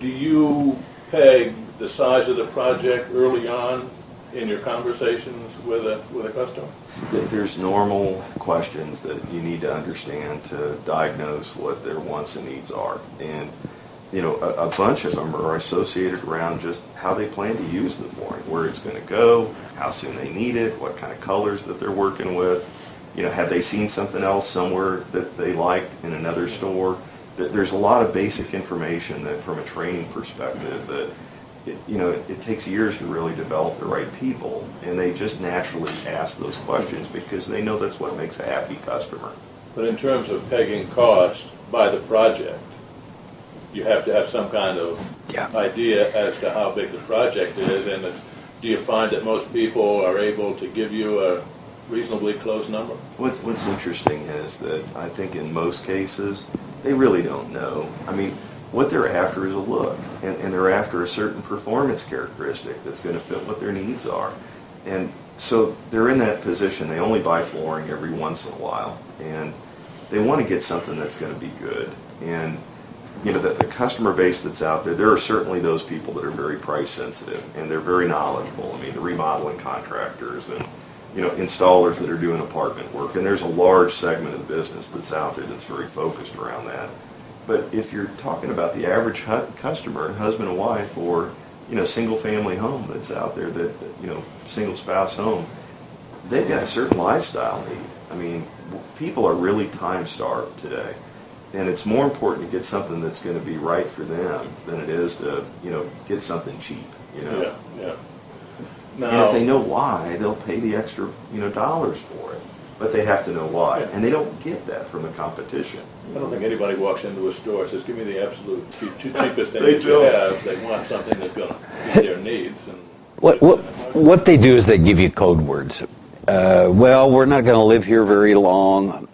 do you peg the size of the project early on in your conversations with a customer? There's normal questions that you need to understand to diagnose what their wants and needs are. And, you know, a bunch of them are associated around just how they plan to use the flooring, where it's going to go, how soon they need it, what kind of colors that they're working with. You know, have they seen something else somewhere that they liked in another store? There's a lot of basic information that, from a training perspective, that it takes years to really develop the right people, and they just naturally ask those questions because they know that's what makes a happy customer. But in terms of pegging cost by the project, you have to have some kind of idea as to how big the project is, and do you find that most people are able to give you a reasonably close number? What's interesting is that I think in most cases, they really don't know. I mean, what they're after is a look, and they're after a certain performance characteristic that's going to fit what their needs are. And so they're in that position. They only buy flooring every once in a while, and they want to get something that's going to be good. And, you know, the customer base that's out there are certainly those people that are very price sensitive, and they're very knowledgeable. I mean, the remodeling contractors and, you know, installers that are doing apartment work, and there's a large segment of the business that's out there that's very focused around that. But if you're talking about the average customer, husband and wife, or, you know, single family home that's out there, that, you know, single spouse home, they've got a certain lifestyle need. I mean, people are really time starved today, and it's more important to get something that's going to be right for them than it is to, you know, get something cheap. You know. Yeah. Now, and if they know why, they'll pay the extra, you know, dollars for it. But they have to know why, and they don't get that from the competition. I don't think anybody walks into a store and says, "Give me the absolute cheapest thing that you have." They want something that's going to meet their needs. And what they do is they give you code words. Well, we're not going to live here very long,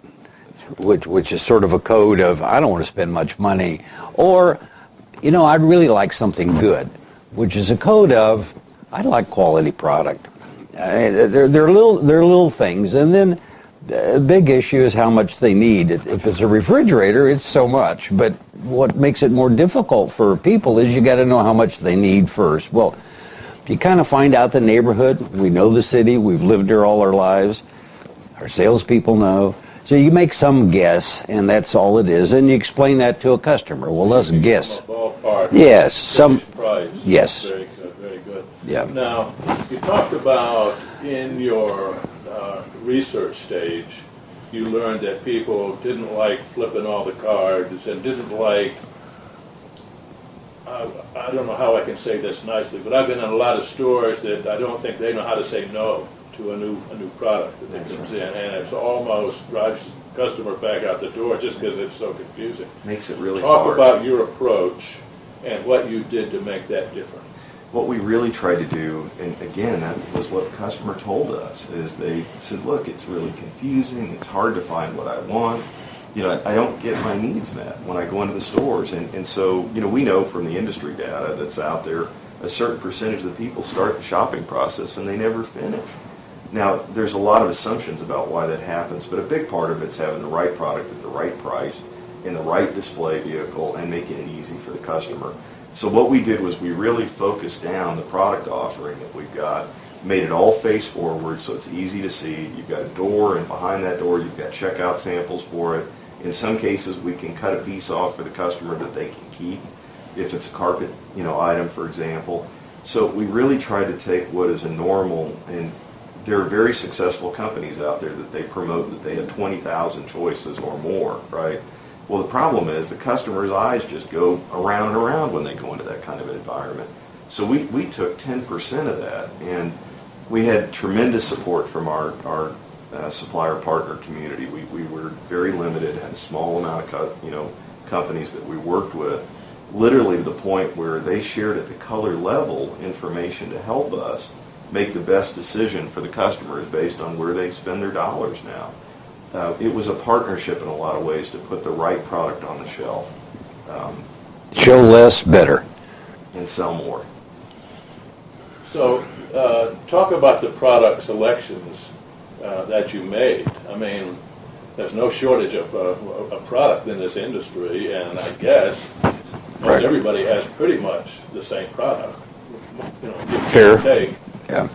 which is sort of a code of, I don't want to spend much money. Or, you know, I'd really like something good, which is a code of, I like quality product. They're little things. And then the big issue is how much they need. If it's a refrigerator, it's so much. But what makes it more difficult for people is you got to know how much they need first. Well, you kind of find out the neighborhood. We know the city. We've lived there all our lives. Our salespeople know. So you make some guess, and that's all it is. And you explain that to a customer. Well, let's guess. Ballpark. Yes. Some. Price. Yes. Very good. Very good. Yeah. Now, you talked about in your research stage, you learned that people didn't like flipping all the cards and didn't like, I don't know how I can say this nicely, but I've been in a lot of stores that I don't think they know how to say no to a new product that comes in, and it's almost drives customer back out the door just because it's so confusing. Makes it really hard. Talk hard. about your approach and what you did to make that different. What we really tried to do, and again, that was what the customer told us, is they said, look, it's really confusing, it's hard to find what I want, you know, I don't get my needs met when I go into the stores, and so, you know, we know from the industry data that's out there, a certain percentage of the people start the shopping process and they never finish. Now, there's a lot of assumptions about why that happens, but a big part of it's having the right product at the right price, in the right display vehicle, and making it easy for the customer. So what we did was we really focused down the product offering that we've got, made it all face forward so it's easy to see. You've got a door, and behind that door you've got checkout samples for it. In some cases we can cut a piece off for the customer that they can keep, if it's a carpet, you know, item, for example. So we really tried to take what is a normal, and there are very successful companies out there that they promote that they have 20,000 choices or more, right? Well, the problem is the customer's eyes just go around and around when they go into that kind of environment. So we took 10% of that, and we had tremendous support from our supplier partner community. We were very limited, had a small amount of companies that we worked with, literally to the point where they shared at the color level information to help us make the best decision for the customers based on where they spend their dollars now. It was a partnership in a lot of ways to put the right product on the shelf. Show less, better. And sell more. So talk about the product selections that you made. I mean, there's no shortage of a product in this industry, and I guess Most everybody has pretty much the same product. Fair. Take. Yeah.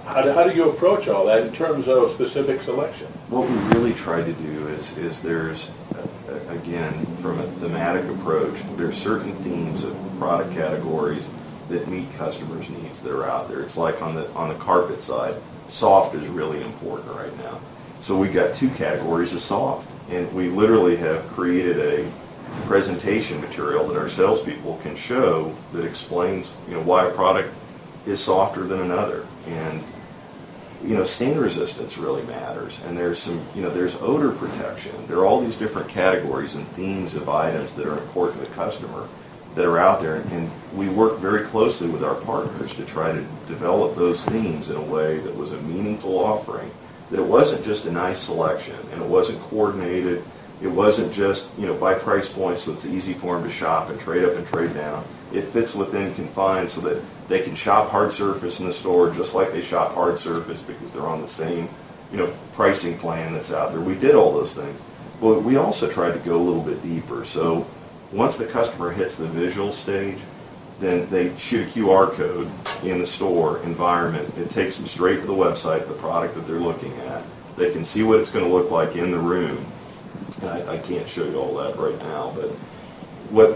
How do you approach all that in terms of specific selection? What we really try to do is there's, again, from a thematic approach, there's certain themes of product categories that meet customers' needs that are out there. It's like on the carpet side, soft is really important right now. So we've got two categories of soft, and we literally have created a presentation material that our salespeople can show that explains, why a product is softer than another. And stain resistance really matters, and there's there's odor protection. There are all these different categories and themes of items that are important to the customer that are out there, and we work very closely with our partners to try to develop those themes in a way that was a meaningful offering, that it wasn't just a nice selection, and it wasn't coordinated. It wasn't just, by price points so it's easy for them to shop and trade up and trade down. It fits within confines so that they can shop hard surface in the store just like they shop hard surface because they're on the same, pricing plan that's out there. We did all those things. But we also tried to go a little bit deeper. So once the customer hits the visual stage, then they shoot a QR code in the store environment. It takes them straight to the website, the product that they're looking at. They can see what it's going to look like in the room. And I can't show you all that right now, but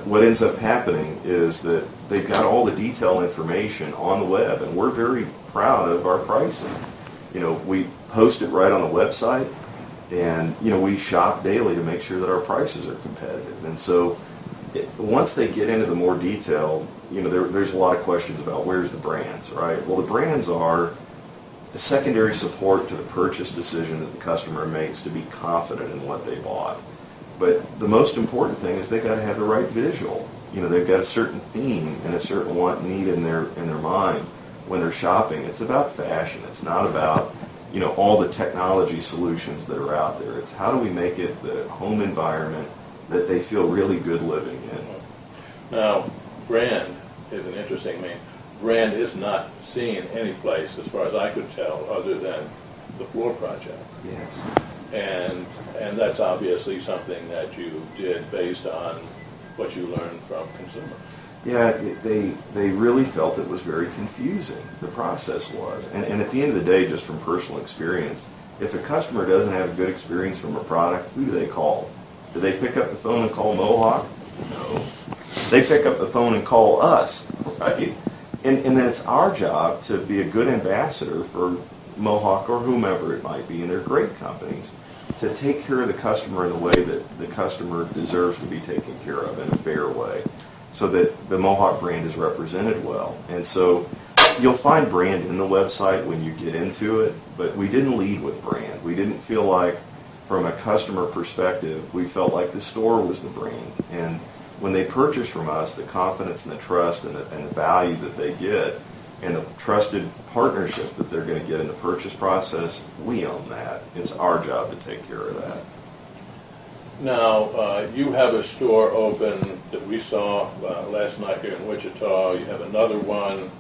what ends up happening is that they've got all the detailed information on the web, and we're very proud of our pricing. We post it right on the website, and we shop daily to make sure that our prices are competitive. And so once they get into the more detail, there's a lot of questions about where's the brands, right? Well, the brands are a secondary support to the purchase decision that the customer makes to be confident in what they bought. But the most important thing is they got to have the right visual. They've got a certain theme and a certain want and need in their mind when they're shopping. It's about fashion. It's not about all the technology solutions that are out there. It's how do we make it the home environment that they feel really good living in. Now, brand is an interesting thing. Brand is not seen any place, as far as I could tell, other than the floor project. Yes. And that's obviously something that you did based on what you learned from consumers. Yeah, they really felt it was very confusing, the process was. And at the end of the day, just from personal experience, if a customer doesn't have a good experience from a product, who do they call? Do they pick up the phone and call Mohawk? No. They pick up the phone and call us, right? And then it's our job to be a good ambassador for Mohawk or whomever it might be, and they're great companies, to take care of the customer in the way that the customer deserves to be taken care of in a fair way, so that the Mohawk brand is represented well. And so you'll find brand in the website when you get into it, but we didn't lead with brand. We didn't feel like, from a customer perspective, we felt like the store was the brand. And when they purchase from us, the confidence and the trust and the value that they get and the trusted partnership that they're going to get in the purchase process, we own that. It's our job to take care of that. Now, you have a store open that we saw last night here in Wichita. You have another one.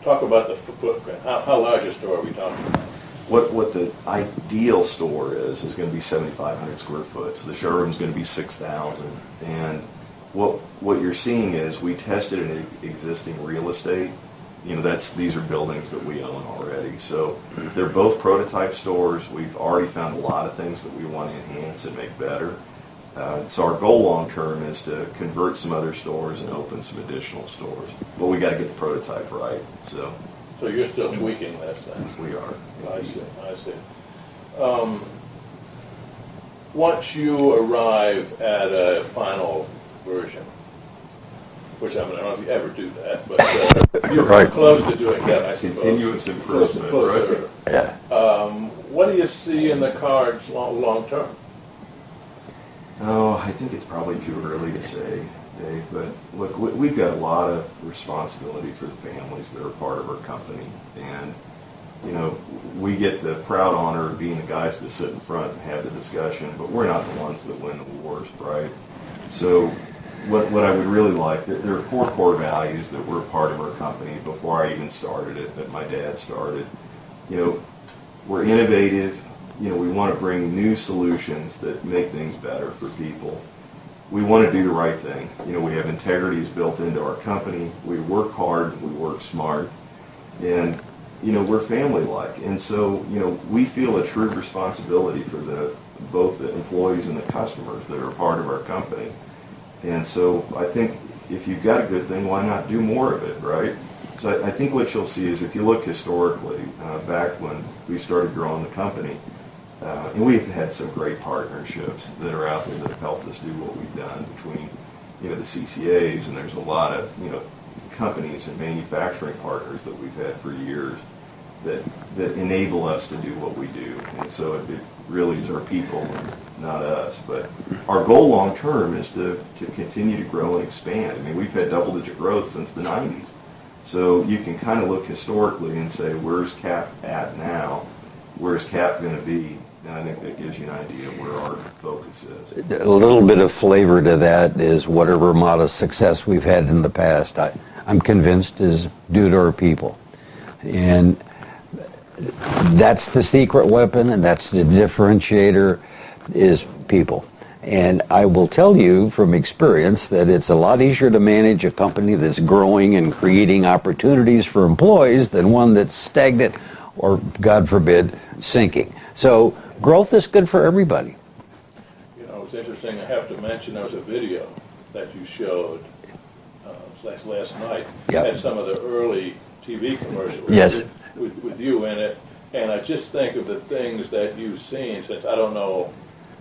Talk about the footprint. How large a store are we talking about? What the ideal store is going to be 7,500 square foot. So the showroom is going to be 6,000. And what you're seeing is we tested an existing real estate. These are buildings that we own already. So they're both prototype stores. We've already found a lot of things that we want to enhance and make better. So our goal long term is to convert some other stores and open some additional stores. But we got to get the prototype right. So you're still tweaking this then? We are. I see. Once you arrive at a final version, which I don't know if you ever do that, but you're right. Close to doing that, I suppose. Continuous improvement, Closer. right? Yeah. What do you see in the cards long term? Oh, I think it's probably too early to say, Dave, but look, we've got a lot of responsibility for the families that are part of our company, and we get the proud honor of being the guys that sit in front and have the discussion, but we're not the ones that win the wars, right? So what I would really like, there are 4 core values that were part of our company before I even started it, that my dad started. We're innovative. We want to bring new solutions that make things better for people. we want to do the right thing. We have integrity is built into our company. We work hard, we work smart, and we're family-like. And so, we feel a true responsibility for both the employees and the customers that are part of our company. And so I think if you've got a good thing, why not do more of it, right? So I think what you'll see is if you look historically, back when we started growing the company, and we've had some great partnerships that are out there that have helped us do what we've done between, the CCAs, and there's a lot of, companies and manufacturing partners that we've had for years that enable us to do what we do. And so it really is our people, not us. But our goal long term is to continue to grow and expand. I mean, we've had double-digit growth since the 90s. So you can kind of look historically and say, where's CAP at now? Where's CAP going to be? And I think that gives you an idea of where our focus is. A little bit of flavor to that is whatever modest success we've had in the past, I'm convinced is due to our people. And that's the secret weapon, and that's the differentiator, is people. And I will tell you from experience that it's a lot easier to manage a company that's growing and creating opportunities for employees than one that's stagnant or, God forbid, sinking. So growth is good for everybody. It's interesting. I have to mention there was a video that you showed last night. Yep. Had some of the early TV commercials. Yes. With you in it, and I just think of the things that you've seen since, I don't know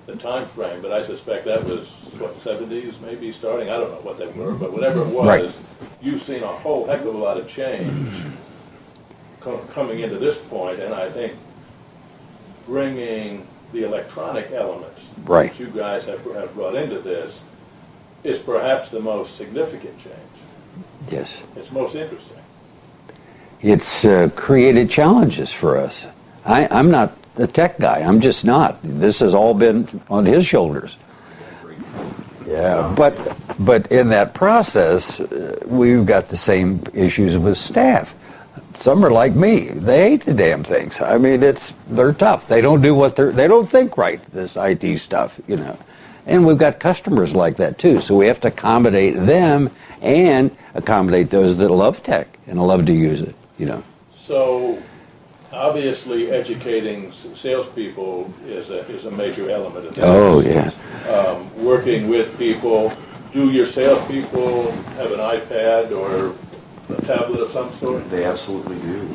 the time frame, but I suspect that was, 70s maybe starting? I don't know what they were, but whatever it was, right. You've seen a whole heck of a lot of change coming into this point, and I think bringing the electronic elements right. that you guys have brought into this is perhaps the most significant change. Yes. It's most interesting. It's created challenges for us. I'm not a tech guy. I'm just not. This has all been on his shoulders. Yeah, but in that process, we've got the same issues with staff. Some are like me. They hate the damn things. I mean, they're tough. They don't do they don't think right, this IT stuff, And we've got customers like that too. So we have to accommodate them and accommodate those that love tech and love to use it, So obviously educating salespeople is a major element of this. Oh, yeah. Working with people. Do your salespeople have an iPad or a tablet of some sort? They absolutely do.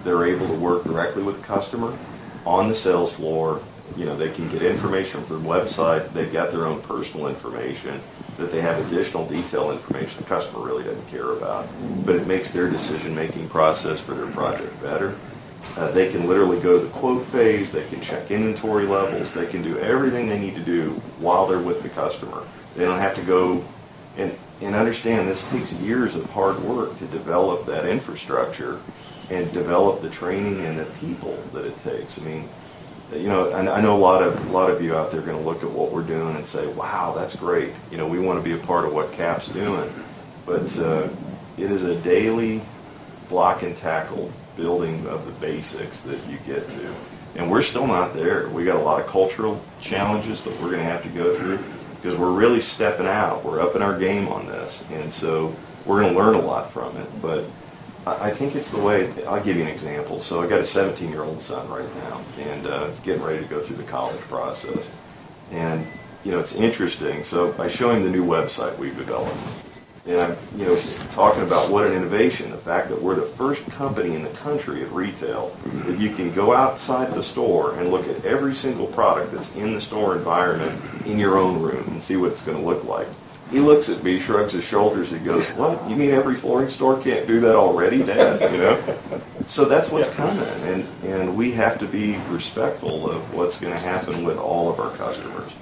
They're able to work directly with the customer on the sales floor. They can get information from the website. They've got their own personal information that they have additional detailed information the customer really doesn't care about. But it makes their decision-making process for their project better. They can literally go to the quote phase. They can check inventory levels. They can do everything they need to do while they're with the customer. They don't have to go and understand this takes years of hard work to develop that infrastructure and develop the training and the people that it takes. I mean, I know a lot of you out there are going to look at what we're doing and say, wow, that's great. We want to be a part of what CAP's doing. But it is a daily block and tackle building of the basics that you get to. And we're still not there. We got a lot of cultural challenges that we're going to have to go through because we're really stepping out. We're upping our game on this. And so we're going to learn a lot from it. But I think it's the way, I'll give you an example. So I got a 17-year-old son right now, and he's getting ready to go through the college process. And, it's interesting. So I show him the new website we've developed. And I'm, just talking about what an innovation, the fact that we're the first company in the country of retail that you can go outside the store and look at every single product that's in the store environment in your own room and see what it's going to look like. He looks at me, shrugs his shoulders, and goes, "What? You mean every flooring store can't do that already, Dad?" So that's what's coming, and we have to be respectful of what's going to happen with all of our customers.